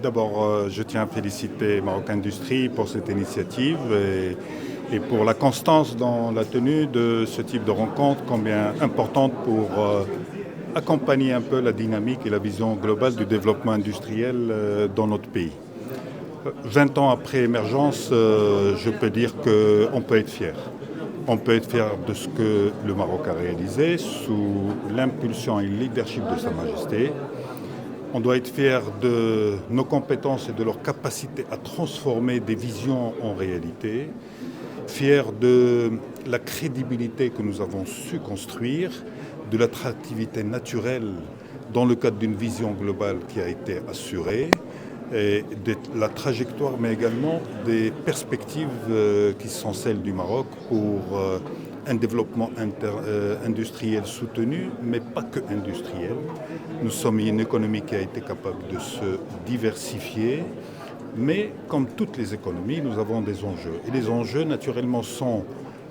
D'abord, je tiens à féliciter Maroc Industrie pour cette initiative et pour la constance dans la tenue de ce type de rencontre, combien importante pour accompagner un peu la dynamique et la vision globale du développement industriel dans notre pays. 20 ans après émergence, je peux dire qu'on peut être fier. On peut être fier de ce que le Maroc a réalisé sous l'impulsion et le leadership de Sa Majesté. On doit être fier de nos compétences et de leur capacité à transformer des visions en réalité. Fier de la crédibilité que nous avons su construire, de l'attractivité naturelle dans le cadre d'une vision globale qui a été assurée, et de la trajectoire, mais également des perspectives qui sont celles du Maroc pour un développement industriel soutenu, mais pas que industriel. Nous sommes une économie qui a été capable de se diversifier, mais comme toutes les économies, nous avons des enjeux. Et les enjeux, naturellement, sont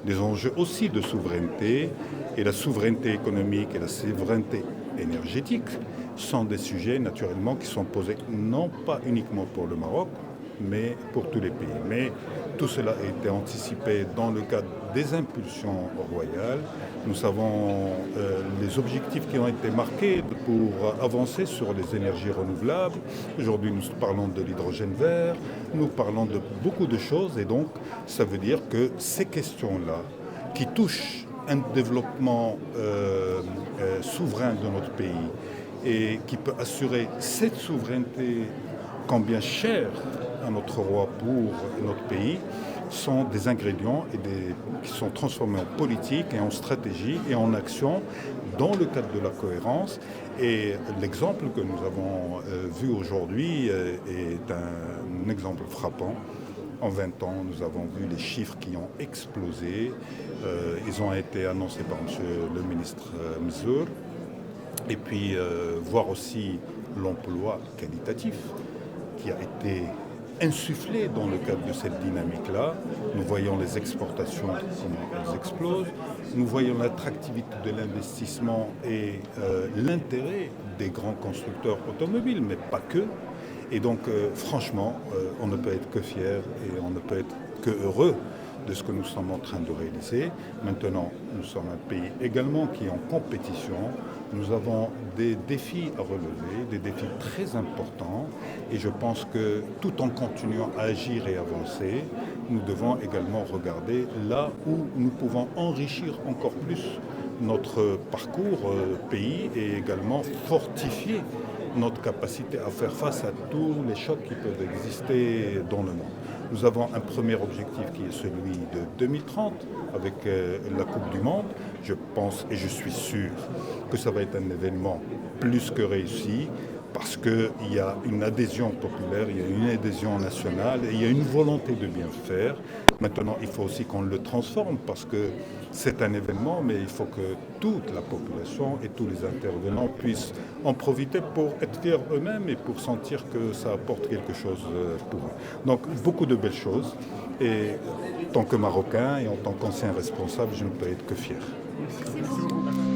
des enjeux aussi de souveraineté, et la souveraineté économique et la souveraineté énergétique sont des sujets naturellement qui sont posés non pas uniquement pour le Maroc, mais pour tous les pays. Mais tout cela a été anticipé dans le cadre des impulsions royales. Nous savons les objectifs qui ont été marqués pour avancer sur les énergies renouvelables. Aujourd'hui, nous parlons de l'hydrogène vert, nous parlons de beaucoup de choses, et donc ça veut dire que ces questions-là, qui touchent un développement souverain de notre pays et qui peut assurer cette souveraineté combien chère à notre roi pour notre pays, sont des ingrédients qui sont transformés en politique et en stratégie et en action dans le cadre de la cohérence. Et l'exemple que nous avons vu aujourd'hui est un exemple frappant. En 20 ans, nous avons vu les chiffres qui ont explosé. Ils ont été annoncés par M. le ministre Mzour. Et puis voir aussi l'emploi qualitatif qui a été insufflé dans le cadre de cette dynamique-là. Nous voyons les exportations, comment elles explosent. Nous voyons l'attractivité de l'investissement et l'intérêt des grands constructeurs automobiles, mais pas que. Et donc, franchement, on ne peut être que fier et on ne peut être que heureux de ce que nous sommes en train de réaliser. Maintenant, nous sommes un pays également qui est en compétition. Nous avons des défis à relever, des défis très importants. Et je pense que tout en continuant à agir et avancer, nous devons également regarder là où nous pouvons enrichir encore plus notre parcours pays et également fortifier notre capacité à faire face à tous les chocs qui peuvent exister dans le monde. Nous avons un premier objectif qui est celui de 2030 avec la Coupe du Monde. Je pense et je suis sûr que ça va être un événement plus que réussi parce qu'il y a une adhésion populaire, il y a une adhésion nationale et il y a une volonté de bien faire. Maintenant, il faut aussi qu'on le transforme parce que c'est un événement, mais il faut que toute la population et tous les intervenants puissent en profiter pour être fiers eux-mêmes et pour sentir que ça apporte quelque chose pour eux. Donc, beaucoup de belles choses. Et en tant que Marocain et en tant qu'ancien responsable, je ne peux être que fier. Merci beaucoup.